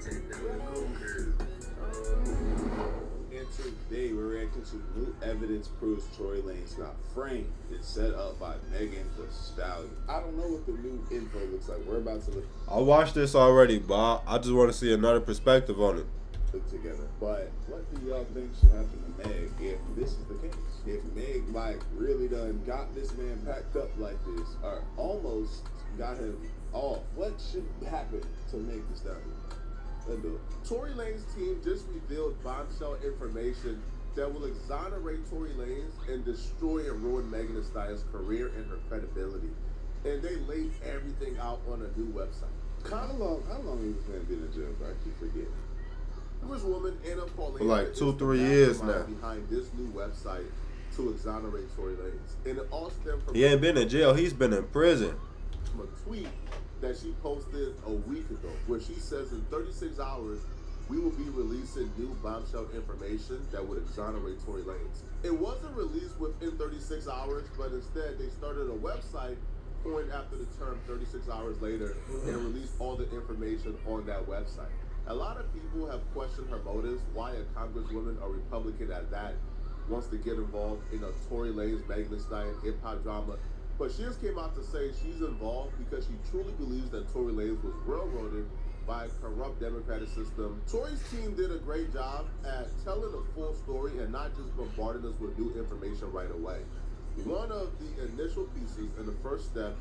And today we're reacting to new evidence proves Tory Lanez got framed and set up by Megan Thee Stallion. I don't know what the new info looks like. We're about to look I watched this already, but I just want to see another perspective on it. together. But what do y'all think should happen to Meg if this is the case? If Meg really done got this man packed up like this, or almost got him off, what should happen to Meg Thee Stallion? Let's do it. Tory Lanez's team just revealed bombshell information that will exonerate Tory Lanez and destroy and ruin Megan Thee Stallion's career and her credibility. And they laid everything out on a new website. How long has this man been in jail? I keep forgetting. This woman, Anna Paulina, For like is 2-3 the years mastermind now. behind this new website to exonerate Tory Lanez. And it all stemmed from He ain't been in jail. He's been in prison. a tweet that she posted a week ago, where she says in 36 hours, we will be releasing new bombshell information that would exonerate Tory Lanez. It wasn't released within 36 hours, but instead they started a website coined after the term 36 hours later and released all the information on that website. A lot of people have questioned her motives, why a congresswoman, a Republican at that, wants to get involved in a Tory Lanez, Megan Thee Stallion hip-hop drama. But she just came out to say she's involved because she truly believes that Tory Lanez was railroaded by a corrupt democratic system. Tory's team did a great job at telling the full story and not just bombarding us with new information right away. One of the initial pieces in the first step,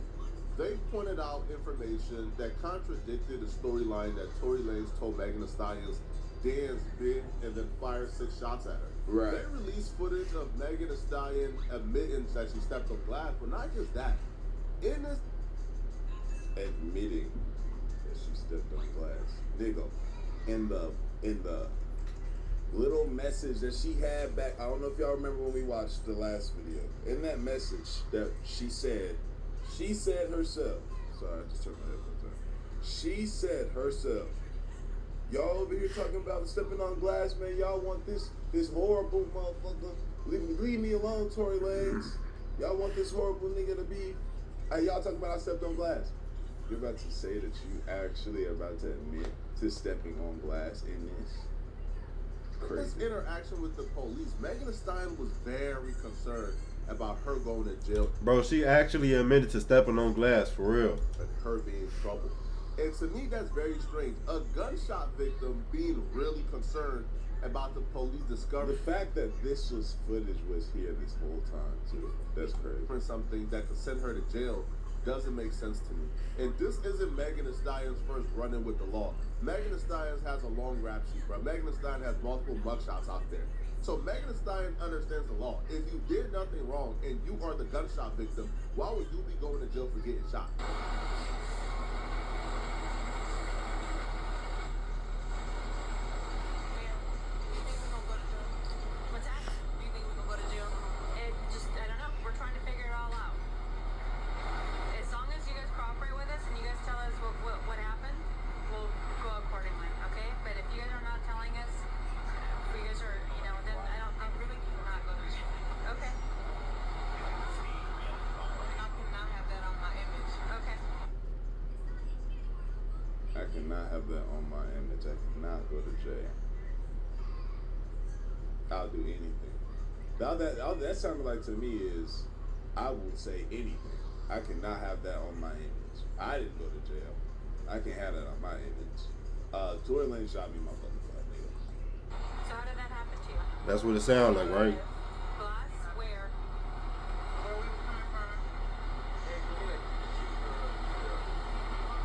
they pointed out information that contradicted the storyline that Tory Lanez told Megan Thee Stallion's dance big and then fired 6 shots at her. Right. They released footage of Megan Thee Stallion admitting that she stepped on glass, but not just that. In this, Admitting that she stepped on glass. Nigga, in the little message that she had back, I don't know if y'all remember when we watched the last video. In that message that she said herself, sorry, I just turned my headphones on. She said herself, y'all over here talking about stepping on glass, man. Y'all want this horrible motherfucker. Leave me alone, Tory Lanez. Y'all want this horrible nigga to be. Hey, y'all talking about I stepped on glass. You're about to say that you actually are about to admit to stepping on glass in this. This Crazy. interaction with the police, Megan Thee Stallion was very concerned about her going to jail Bro, she actually admitted to stepping on glass, for real. and her being in trouble. And to me, that's very strange. A gunshot victim being really concerned about the police The discovering fact that this footage was here this whole time too. That's crazy. something that could send her to jail doesn't make sense to me. And this isn't Megan Thee Stallion's first run-in with the law. Megan Thee Stallion has a long rap sheet, bro. Megan Thee Stallion has multiple mugshots out there. So Megan Thee Stallion understands the law. If you did nothing wrong and you are the gunshot victim, why would you be going to jail for getting shot? What's that? Do you think we can go to jail? I don't know. We're trying to figure it all out. As long as you guys cooperate with us and you guys tell us what happened, we'll go accordingly, okay? But if you guys are not telling us, if you guys are, then I really cannot go to jail. Okay. I cannot have that on my image. Okay. I cannot have that on my image. I cannot go to jail. I'll do anything. All that sounded like to me is, I will say anything. I cannot have that on my image. I didn't go to jail. I can't have that on my image. Tory Lanez shot me my fucking flat, nigga. So how did that happen to you? That's what it sounds like, right? Glass? Where? Where we were coming from?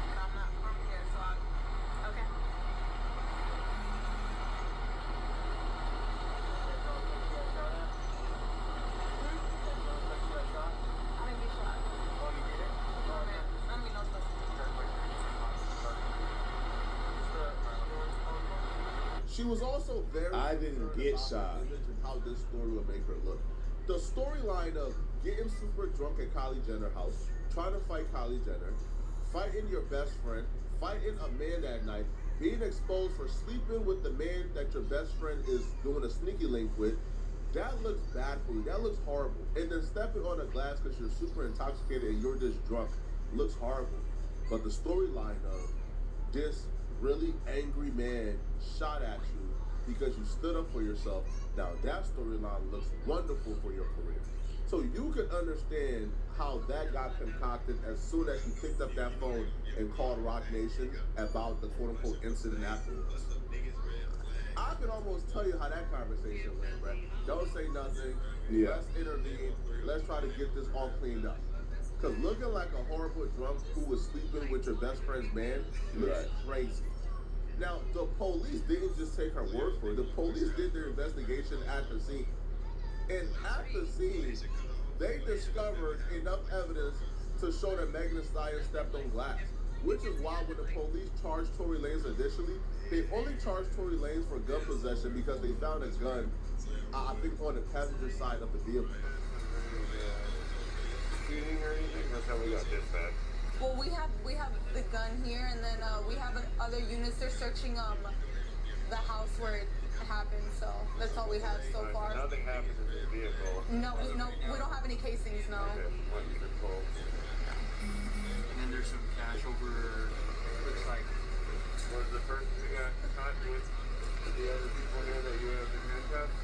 And I'm not from here, so okay. I didn't get shot. No, man. I mean, no stuff. She was also very I didn't concerned get about shot. her image and how this story would make her look. The storyline of getting super drunk at Kylie Jenner's house, trying to fight Kylie Jenner, fighting your best friend, fighting a man that night, being exposed for sleeping with the man that your best friend is doing a sneaky link with, that looks bad for you. That looks horrible. And then stepping on a glass because you're super intoxicated and you're just drunk looks horrible. But the storyline of this really angry man shot at you because you stood up for yourself. Now that storyline looks wonderful for your career. So you can understand how that got concocted as soon as you picked up that phone and called Rock Nation about the quote-unquote incident afterwards. I can almost tell you how that conversation went, Brett. Don't say nothing. Yeah. Let's intervene. Let's try to get this all cleaned up. Because looking like a horrible drunk who was sleeping with your best friend's man looks Right. crazy. Now, the police didn't just take her word for it. The police did their investigation at the scene. And at the scene, they discovered enough evidence to show that Megan Thee Stallion stepped on glass. Which is why when the police charged Tory Lanez initially, they only charged Tory Lanez for gun possession because they found a gun, I think, on the passenger side of the vehicle. Shooting or anything? That's how we got dispatched. Well, we have the gun here, and then we have other units. They're searching the house where it happened. So that's all we have so far. Nothing happened in this vehicle. No, we don't have any casings. No. Okay, what you been told? And then there's some cash over, looks like. Was the person who got caught with the other people here that you have in handcuffs?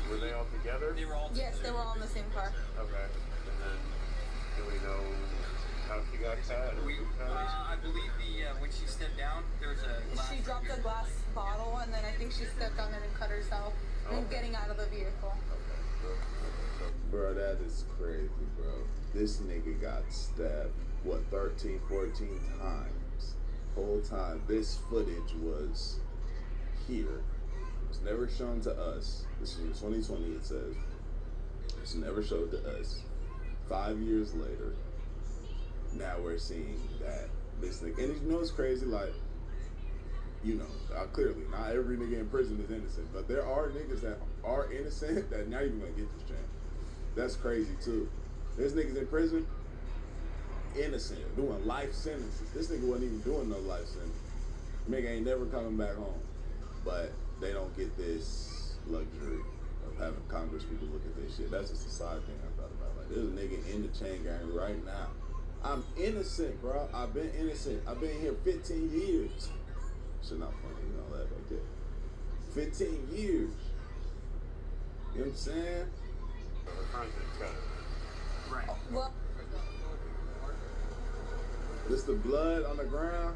Were they all together? They were all Yes, they were all in the same car. Okay. And then, do we know how she got caught? I believe when she stepped down, there was a glass. She dropped a glass bottle, and then I think she stepped on it and cut herself. And getting out of the vehicle. Bro, that is crazy, bro. This nigga got stabbed, 13, 14 times. Whole time. This footage was here. It was never shown to us. This was in 2020, it says. It was never showed to us. 5 years later, now we're seeing that this nigga. And you know it's crazy, like, you know, clearly, not every nigga in prison is innocent, but there are niggas that are innocent that not even gonna get this chance. That's crazy too. There's niggas in prison, innocent, doing life sentences. This nigga wasn't even doing no life sentence. Nigga ain't never coming back home. But they don't get this luxury of having Congress people look at this shit. That's just a side thing I thought about. Like, there's a nigga in the chain gang right now. I'm innocent, bro. I've been innocent. I've been here 15 years. Shit not funny, you know that right there. 15 years. You know what I'm saying? Right. Well, This the blood on the ground.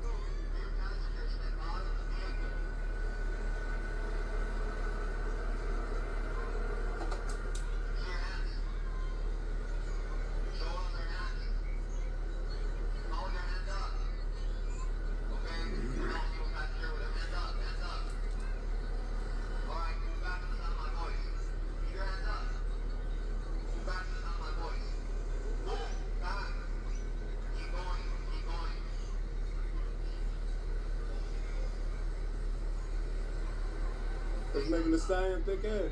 It's making the Stallion thick ass.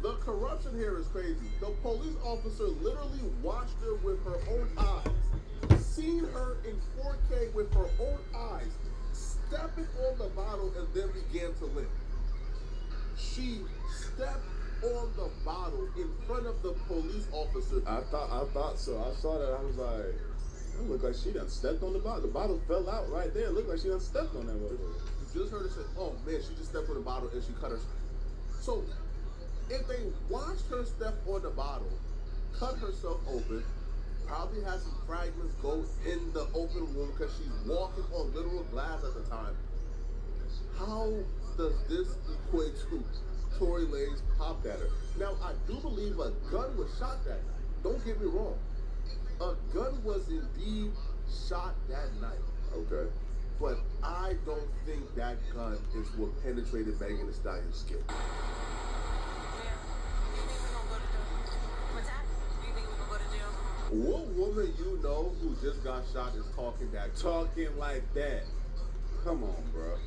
The corruption here is crazy. The police officer literally watched her with her own eyes, seen her in 4K with her own eyes, stepping on the bottle and then began to limp. She stepped on the bottle in front of the police officer. I thought so. I saw that. I was like, it looked like she done stepped on the bottle. The bottle fell out right there. It looked like she done stepped on that motherfucker. You just heard her say, oh man, she just stepped on the bottle and she cut her. So, if they watched her step on the bottle, cut herself open, probably had some fragments go in the open wound because she's walking on literal glass at the time. How does this equate to Tory Lanez popped at her? Now, I do believe a gun was shot that night. Don't get me wrong. A gun was indeed shot that night. Okay. But I don't think that gun is what penetrated Megan Thee Stallion's skin. what's that? Do you think we can go to jail? What woman you know who just got shot is talking that talk? Talking like that. Come on, bro.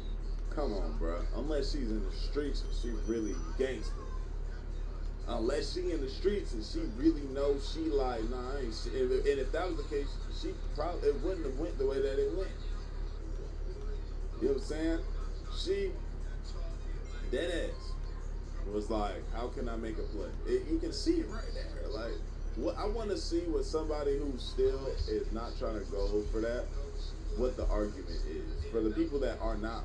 Come on, bro. Unless she's in the streets and she really gangster. Unless she in the streets and she really knows she like, nah, I ain't shit. And if that was the case, she probably, it wouldn't have went the way that it went. You know what I'm saying? dead ass was like, how can I make a play? You can see it right there. Like, what I want to see with somebody who still is not trying to go for that, what the argument is. For the people that are not,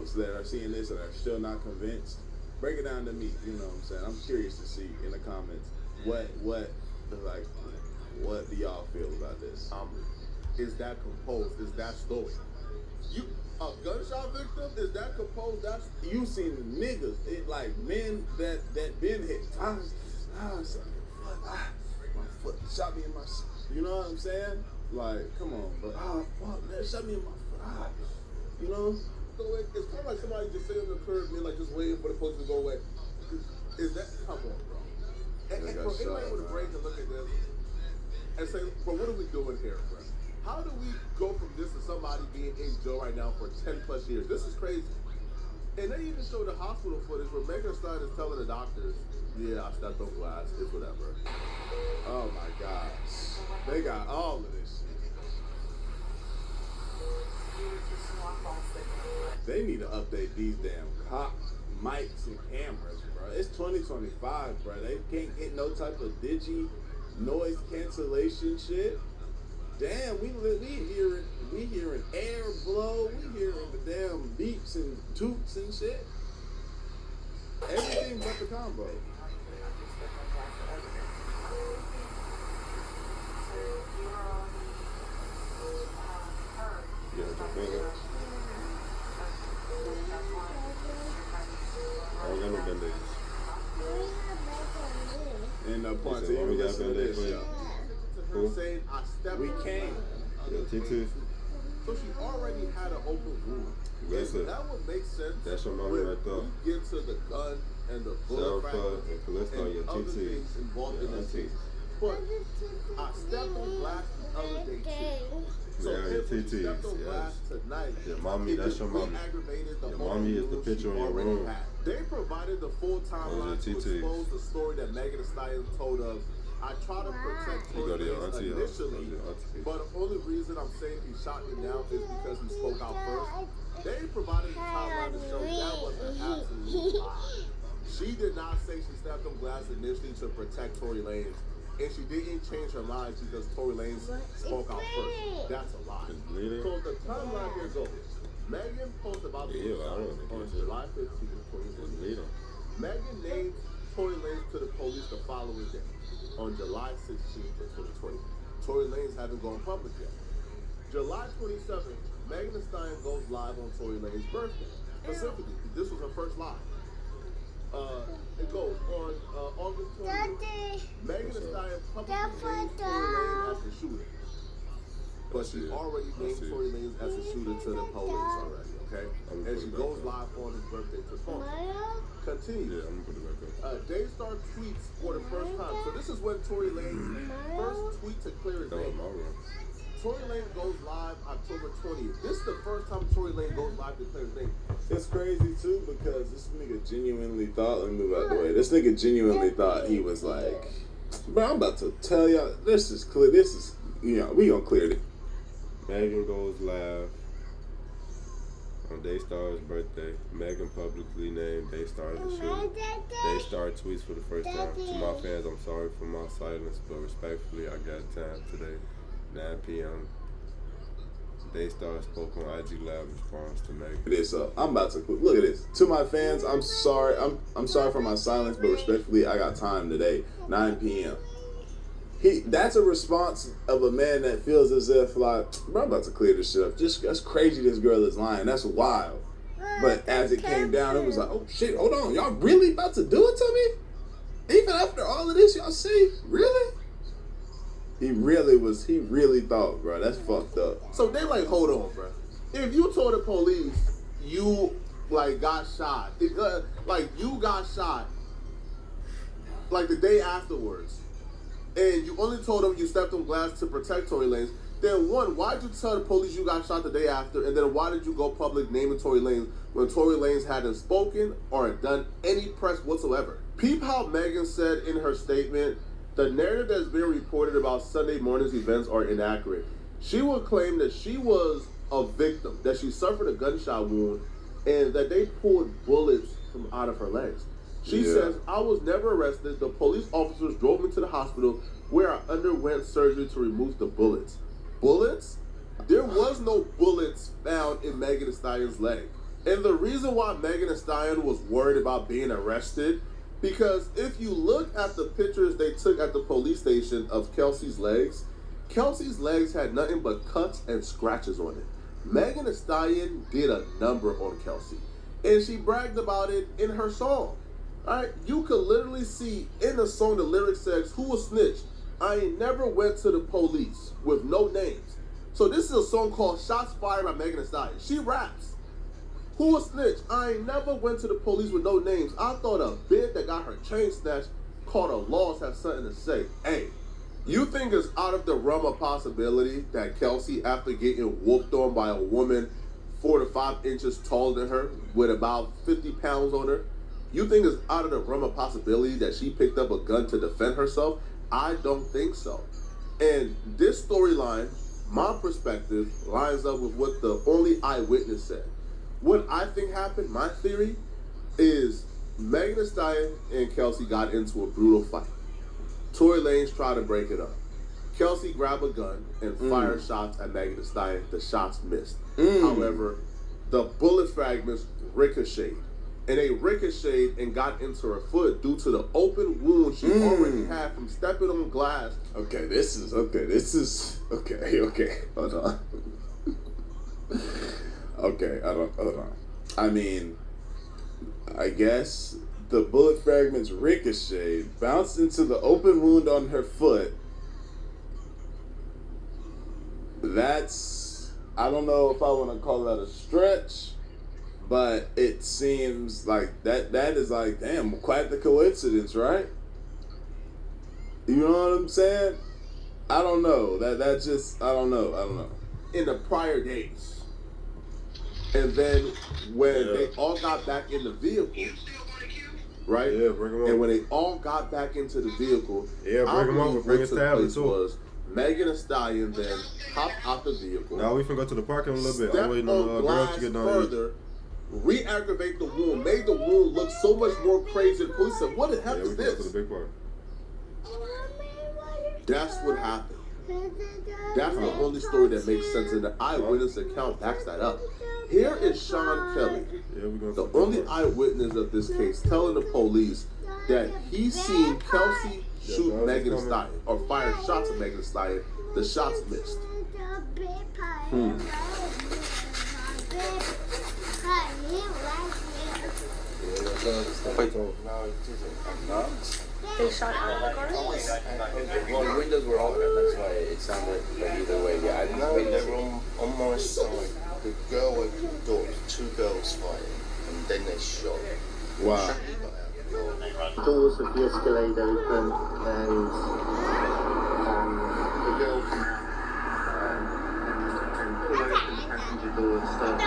so that are seeing this and are still not convinced, break it down to me. You know what I'm saying? I'm curious to see in the comments what do y'all feel about this? Is that composed? Is that story? A gunshot victim? Is that composed? You seen niggas, like men that been hit. My foot shot me in my. You know what I'm saying? Like, come on, bro. Fuck, man, shot me in my foot. You know? So it's kind of like somebody just sitting on the curb, man, like just waiting for the police to go away. Is that? Come on, bro. And bro, anybody with a brain can look at this and say, bro, what are we doing here, bro? How do we go from this to somebody being in jail right now for 10 plus years? This is crazy. And they even show the hospital footage where Megan Thee Stallion is telling the doctors, yeah, I stepped on glass, it's whatever. Oh my gosh. They got all of this shit. They need to update these damn cop mics and cameras, bro. It's 2025, bro. They can't get no type of digi noise cancellation shit. Damn, we hearing air blow, we hearing the damn beeps and toots and shit. Everything but the combo. Yeah, the finger. I don't got no band-aids. And He Ponte, said, "Mommy got listen to band-aids this, for you." y'all. Cool. Saying, I stepped We on can't. Yeah, T2. So she already had an open wound. Listen, That would make sense. that's your mommy when right there. we get to the gun and the bullet Shower fragments and Callisto, and your other TT. things involved in Your this auntie. case. But I stepped on glass the other day too. So Yeah, if your we TTs, stepped on glass yes. tonight, Your mommy, it that's just your mommy. re-aggravated the Your open mommy is the wounds picture she in your already room. had. They provided the full timeline Those are to TTs. expose the story that Megan Thee Stallion told of. I try to protect You go to your Tory auntie house. initially, Go to your auntie. but the only reason I'm saying he shot me now is because he spoke out first. They provided the timeline to show that was an absolute lie. She did not say she stepped on glass initially to protect Tory Lanez, and she didn't change her lines because Tory Lanez spoke out first. That's a lie. It's bleeding. So the timeline here goes. Megan posted about the Yeah, I don't on think it's July 15th, It's 2020. bleeding. Megan named Tory Lanez to the police the following day, on July 16th of 2020. Tory Lanez hadn't gone public yet. July 27th, Megan Thee Stallion goes live on Tory Lanez's birthday. Specifically, this was her first live. It goes on August 20th. Megan Thee Stallion publicly named Tory Lanez as the shooter. But she already named Tory Lanez as a shooter to the police already, okay? And she goes live on his birthday to phone. Continue. Yeah, I'm gonna put it back up. Daystar tweets for the first time. So this is when Tory Lanez first tweet to clear his That was name. my room. Tory Lanez goes live October 20th. This is the first time Tory Lanez goes live to clear his name. It's crazy too because this nigga genuinely thought. Let me move out the way. This nigga genuinely thought he was like, bro, I'm about to tell y'all. This is clear. This is we gonna clear it. Megan goes live on Daystar's birthday. Megan publicly named Daystar as the shooter. Daystar tweets for the first time. To my fans, I'm sorry for my silence, but respectfully, I got time today, 9 p.m. Daystar spoke on IG Live response to Megan. This up. I'm about to look at this. To my fans, I'm sorry. I'm sorry for my silence, but respectfully, I got time today, 9 p.m. That's a response of a man that feels as if like, bro, I'm about to clear this shit up. Just that's crazy. This girl is lying. That's wild. But as it came down, it was like, oh shit, hold on, y'all really about to do it to me? Even after all of this, y'all see, really? He really thought, bro. That's fucked up. So they like, hold on, bro. If you told the police you like got shot, like you got shot, like the day afterwards, and you only told them you stepped on glass to protect Tory Lanez, then one, why'd you tell the police you got shot the day after? And then why did you go public naming Tory Lanez when Tory Lanez hadn't spoken or done any press whatsoever? Peep how Megan said in her statement, the narrative that's been reported about Sunday morning's events are inaccurate. She would claim that she was a victim, that she suffered a gunshot wound, and that they pulled bullets from out of her legs. She says, I was never arrested. The police officers drove me to the hospital where I underwent surgery to remove the bullets. Bullets? There was no bullets found in Megan Thee Stallion's leg. And the reason why Megan Thee Stallion was worried about being arrested, because if you look at the pictures they took at the police station of Kelsey's legs had nothing but cuts and scratches on it. Megan Thee Stallion did a number on Kelsey, and she bragged about it in her song. Alright, you could literally see in the song the lyrics says, "Who will snitch? I ain't never went to the police," with no names. So this is a song called Shots Fired by Megan Thee Stallion. She raps. Who will snitch? I ain't never went to the police with no names. I thought a bitch that got her chain snatched called a loss had something to say. Hey, you think it's out of the realm of possibility that Kelsey, after getting whooped on by a woman 4 to 5 inches taller than her with about 50 pounds on her, you think it's out of the realm of possibility that she picked up a gun to defend herself? I don't think so. And this storyline, my perspective, lines up with what the only eyewitness said. What I think happened, my theory, is Megan Thee Stallion and Kelsey got into a brutal fight. Tory Lanez tried to break it up. Kelsey grabbed a gun and fired shots at Megan Thee Stallion. The shots missed. However, the bullet fragments ricocheted. And they ricocheted and got into her foot due to the open wound she already had from stepping on glass. Okay, hold on. Hold on. I mean, I guess the bullet fragments ricocheted, bounced into the open wound on her foot. That's, I don't know if I want to call that a stretch, but it seems like that is like, damn, quite the coincidence, right? You know what I'm saying? I don't know. That just, I don't know. In the prior days. And then when they all got back in the vehicle, right? Yeah, bring them up. And when they all got back into the vehicle, Yeah, bring them over. Bring a tablet too. Was Megan Thee Stallion then hopped out the vehicle. Now we can go to the park in a little bit. I'm waiting on the girls to get done. Further, re-aggravate the wound, made the wound look so much more crazy. The police said, "What the heck is we can this?" go to the big park. That's what happened. That's the only story that makes sense, and the eyewitness account backs that up. Here is Sean Kelly, the only eyewitness of this case, telling the police that he seen Kelsey shoot Megan Thee Stallion, or fire shots at Megan Thee Stallion. The shots missed. They shot out the cars? Well, the windows were open, that's why it sounded like either way. Yeah, I didn't They were on my side. The girl opened the door, 2 girls fighting, and then they shot. Wow. Doors of the escalator open, and the girl can pull open the passenger door and start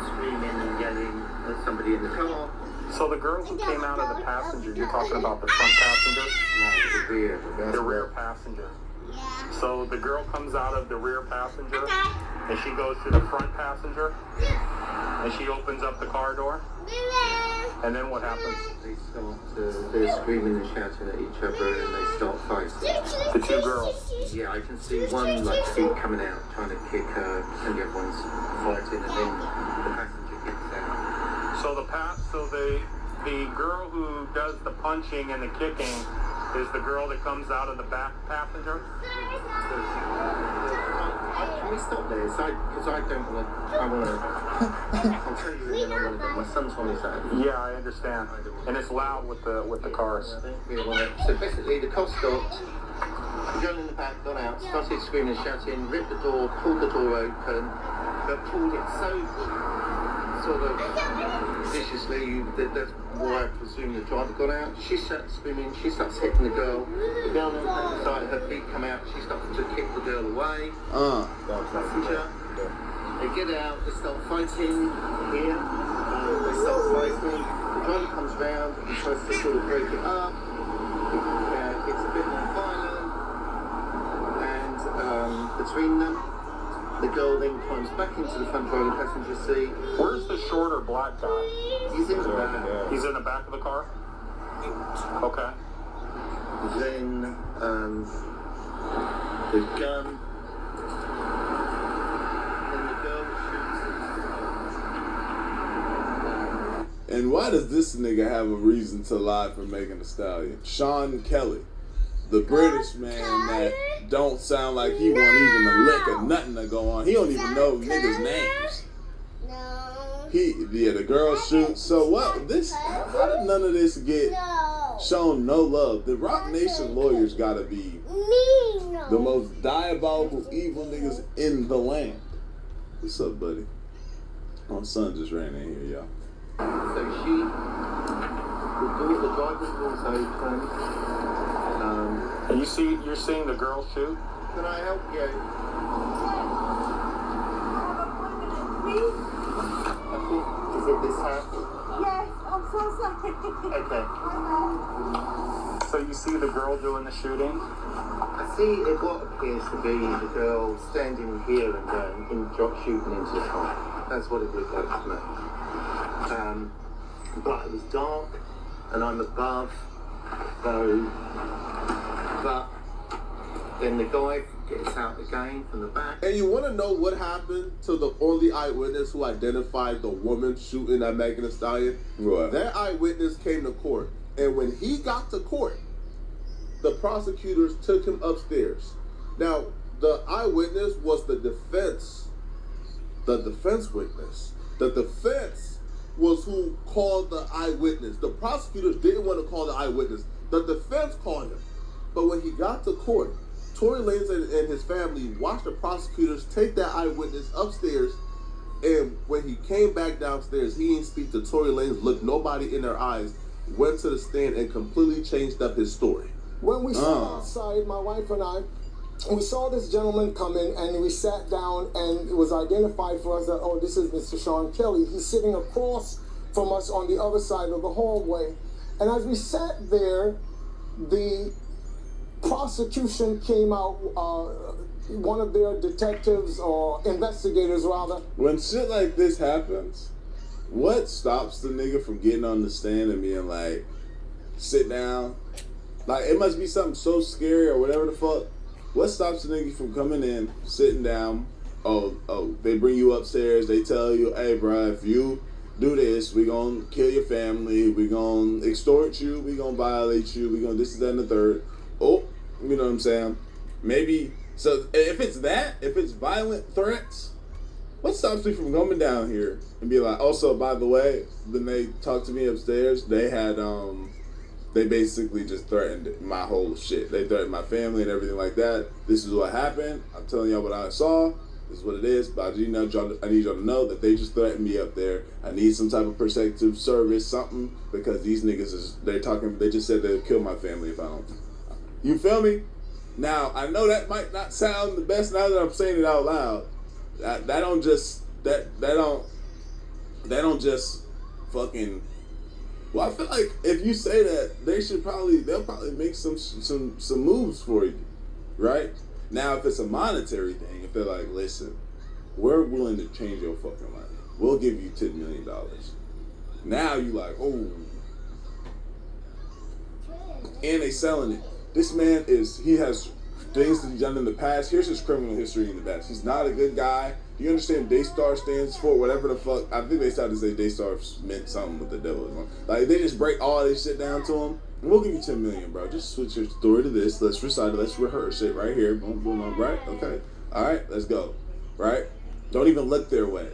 screaming and yelling at somebody in the car. So the girl who came out of the passenger, you're talking about the front passenger? No, The rear passenger. So the girl comes out of the rear passenger, and she goes to the front passenger, and she opens up the car door. And then what happens? They're screaming and shouting at each other, and they start fighting. The 2 girls. Yeah, I can see one like feet coming out, trying to kick her, and the other one's fighting, and then the passenger gets out. So the girl who does the punching and the kicking is the girl that comes out of the back passenger? Can we stop there? Because I don't want to. I'll tell you when I want to go. My son's on his own. Yeah, I understand. And it's loud with the cars. So basically, the car stopped. The girl in the back got out, started screaming and shouting, ripped the door, pulled the door open, but pulled it so sort of viciously that that's why I presume the driver got out. She starts screaming, she starts hitting the girl. The girl on the side, her feet come out, she starts to kick the girl away. Passenger. They get out, they start fighting here. They start fighting. The driver comes round and tries to sort of break it up. It's a bit more violent. And between them, The girl then climbs back into the front row of the passenger seat. Where's the shorter black guy? He's in the back. He's in the back of the car? Okay. Then the gun. Then the girl shoots. And why does this nigga have a reason to lie for Megan Thee Stallion? Sean Kelly, the British man that don't sound like he want even a lick or nothing to go on. He don't even know niggas' names. The girl shoots. So what? How did none of this get shown no love? The Rock Nation lawyers gotta be the most diabolical, evil niggas in the land. What's up, buddy? My son just ran in here, y'all. So the driver's door's open. And you're seeing the girl shoot? Can I help you? Is it this house? Yes, I'm so sorry. Okay. So you see the girl doing the shooting? I see what appears to be the girl standing here and shooting into the car. That's what it looked like to me. But it was dark, and I'm above, so. But then the guy gets out again from the back. And you want to know what happened to the only eyewitness who identified the woman shooting at Megan Thee Stallion? What? That eyewitness came to court, and when he got to court, the prosecutors took him upstairs. Now, the eyewitness was the defense witness. The defense was who called the eyewitness. The prosecutors didn't want to call the eyewitness. The defense called him. But when he got to court, Tory Lanez and his family watched the prosecutors take that eyewitness upstairs, and when he came back downstairs, he didn't speak to Tory Lanez, looked nobody in their eyes, went to the stand and completely changed up his story. When we saw outside, my wife and I, we saw this gentleman come in, and we sat down, and it was identified for us that, oh, this is Mr. Sean Kelly. He's sitting across from us on the other side of the hallway. And as we sat there, the prosecution came out, one of their detectives or investigators rather. When shit like this happens, what stops the nigga from getting on the stand and being like, sit down? Like, it must be something so scary or whatever the fuck. What stops the nigga from coming in, sitting down? Oh, they bring you upstairs, they tell you, hey, bro, if you do this, we gonna kill your family, we gonna extort you, we gonna violate you, we gonna this, that, and the third. Oh, you know what I'm saying? Maybe, so if it's violent threats, what stops me from coming down here and be like, also, by the way, when they talked to me upstairs, they had, they basically just threatened my whole shit. They threatened my family and everything like that. This is what happened. I'm telling y'all what I saw. This is what it is. But I need y'all to know that they just threatened me up there. I need some type of protective service, something, because these niggas they just said they'll kill my family if I don't. You feel me? Now, I know that might not sound the best now that I'm saying it out loud. That don't just fucking. Well, I feel like if you say that, they'll probably make some moves for you, right? Now, if it's a monetary thing, if they're like, listen, we're willing to change your fucking life. We'll give you $10 million. Now you like, oh. And they selling it. This man he has things that he's done in the past. Here's his criminal history in the past. He's not a good guy. Do you understand Daystar stands for? Whatever the fuck. I think they started to say Daystar meant something with the devil. Like, they just break all this shit down to him. And we'll give you $10 million, bro. Just switch your story to this. Let's recite it. Let's rehearse it right here. Boom, boom, boom. Right? Okay. All right. Let's go. Right? Don't even look their way.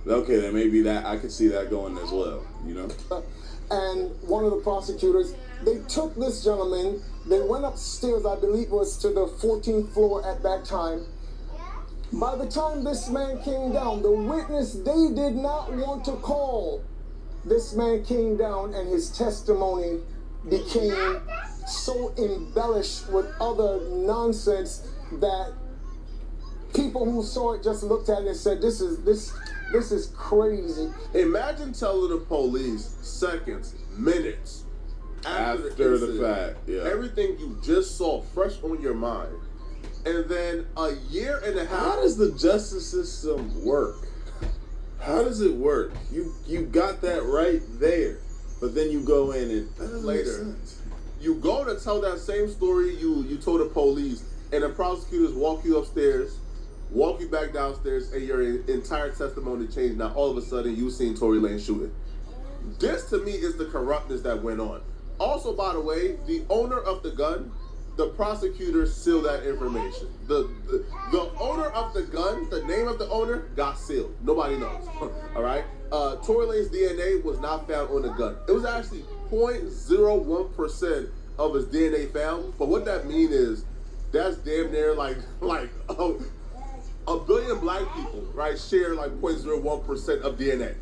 Okay, then maybe that I could see that going as well, you know? And one of the prosecutors, they took this gentleman, they went upstairs, I believe it was to the 14th floor at that time. By the time this man came down, the witness they did not want to call, this man came down and his testimony became so embellished with other nonsense that people who saw it just looked at it and said, this is crazy. Imagine telling the police seconds, minutes after the fact, yeah. Everything you just saw fresh on your mind, And then a year and a half. How does the justice system work? How does it work? You got that right there, but then you go in and that doesn't make sense. You go to tell that same story you told the police, and the prosecutors walk you upstairs, walk you back downstairs, and your entire testimony changed. Now all of a sudden you seen Tory Lanez shooting. This to me is the corruptness that went on. Also, by the way, the owner of the gun, the prosecutor sealed that information. The owner of the gun, the name of the owner, got sealed. Nobody knows. All right. Tory Lanez's DNA was not found on the gun. It was actually 0.01% of his DNA found. But what that means is that's damn near like a billion black people, right, share like 0.01% of DNA.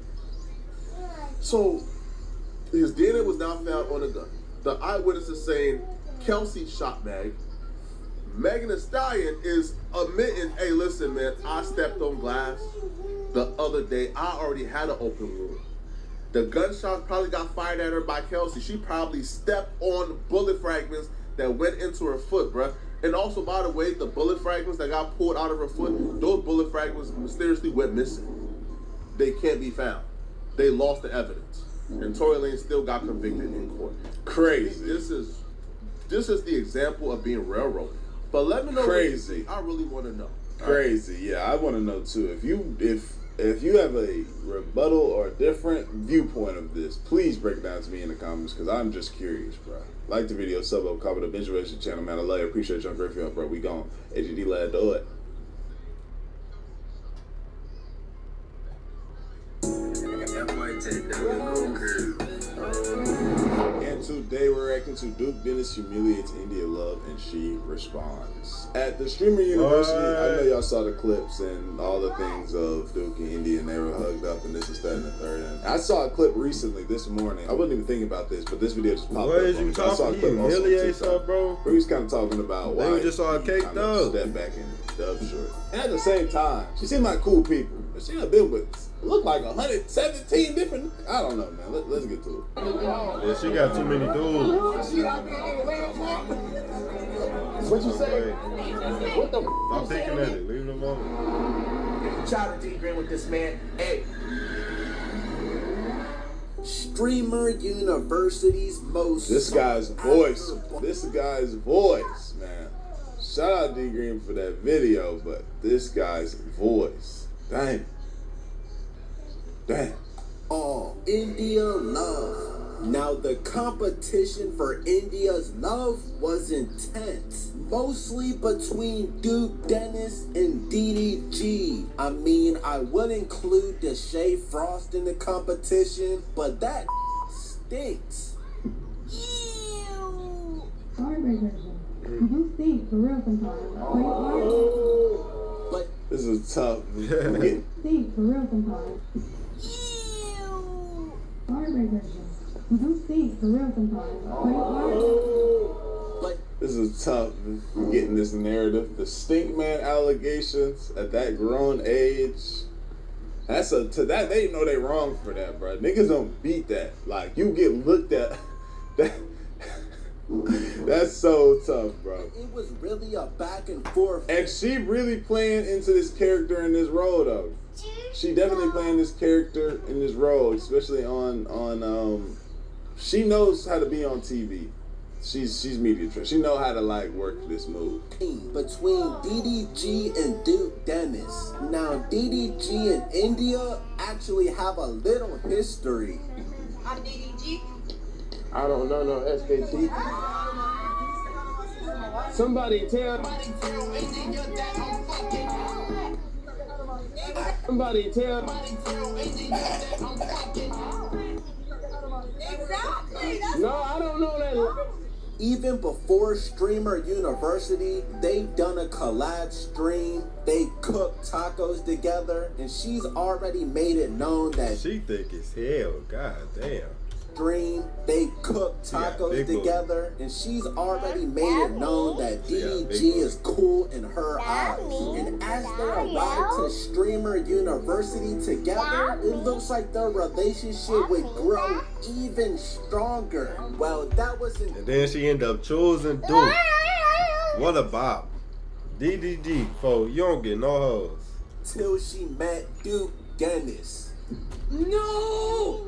So his DNA was not found on the gun. The eyewitness is saying Kelsey shot Meg. Megan Thee Stallion is admitting, hey, listen, man, I stepped on glass the other day. I already had an open wound. The gunshot probably got fired at her by Kelsey. She probably stepped on bullet fragments that went into her foot, bruh. And also, by the way, the bullet fragments that got pulled out of her foot, those bullet fragments mysteriously went missing. They can't be found. They lost the evidence. And Tory Lanez still got convicted in court. Crazy. This is the example of being railroaded. But let me know. Crazy. I really want to know. Crazy. Right? Yeah, I want to know too. If you have a rebuttal or a different viewpoint of this, please break it down to me in the comments because I'm just curious, bro. Like the video, sub up, comment, and binge the channel, man. I love you. Appreciate you. I'm grateful, bro. We gone. AGD lad, do it. And today we're reacting to Duke Dennis humiliates India Love and she responds. At the Streamer University, I know y'all saw the clips and all the things of Duke and India and they were hugged up and this is that and the third. And I saw a clip recently this morning. I wasn't even thinking about this, but this video just popped up. What is you talking? He humiliates her, bro. Where he's kind of talking about why we just saw a cake though. Step back in dub short. And at the same time, she seemed like cool people. But she done been with look like 117 different. I don't know, man. Let's get to it. Yeah, she got too many dudes. What you say? What the? I'm thinking at it. Leave it alone. Child of D-Green with this man. Hey. Streamer University's most. This guy's voice. This guy's voice, man. Shout out D Green for that video, but this guy's voice. Dang. Damn. Oh, India Love. Now the competition for India's love was intense, mostly between Duke Dennis and DDG. I mean, I would include Deshae Frost in the competition, but that stinks. Ew. Sorry, version. You do stink for real sometimes. But this is tough. Stink for real sometimes. Sorry, version. You do stink for real sometimes. But this is tough. Getting this narrative, the stink man allegations at that grown age. That's to that they know they wrong for that, bro. Niggas don't beat that. Like you get looked at. That that's so tough, bro. It was really a back and forth. And she really playing into this character in this role, though. She definitely playing this character in this role, especially on she knows how to be on TV. She's media trained. She know how to like work this move. Between DDG and Duke Dennis. Now DDG and India actually have a little history. I'm DDG. I don't know no SKT. Somebody tell. Somebody tell. No, I don't know that. Even before Streamer University, they done a collab stream. They cooked tacos together, and she's already made it known that she thick as hell. God damn. They cook tacos together, and she's already made it known that DDG is cool in her eyes. And as they arrive to Streamer University together, it looks like their relationship would grow even stronger. Well, that wasn't. And then she ended up choosing Duke. What a bop. DDG, fo, you don't get no hoes. Till she met Duke Dennis. No!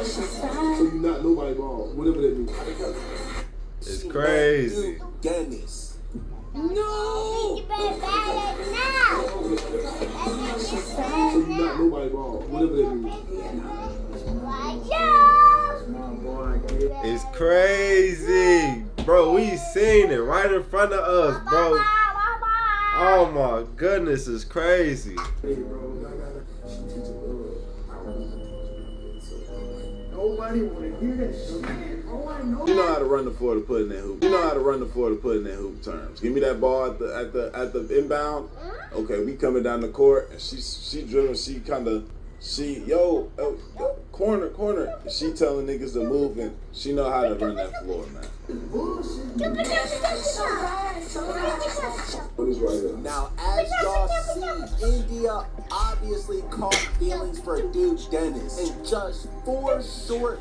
So you not nobody wrong, whatever that means. It's crazy. Duke Dennis. No! You better buy it now. So you not nobody wrong, whatever that means. It's crazy. Bro, we seen it right in front of us, bro. Oh my goodness, it's crazy. Nobody wanna hear that shit. Oh, I know. You know how to run the floor to put in that hoop. You know how to run the floor to put in that hoop terms. Give me that ball at the inbound. Okay, we coming down the court and she dribbling. Corner. She telling niggas to move and she know how to run that floor, man. Now, as y'all see, India obviously caught feelings for Duke Dennis in just 4 short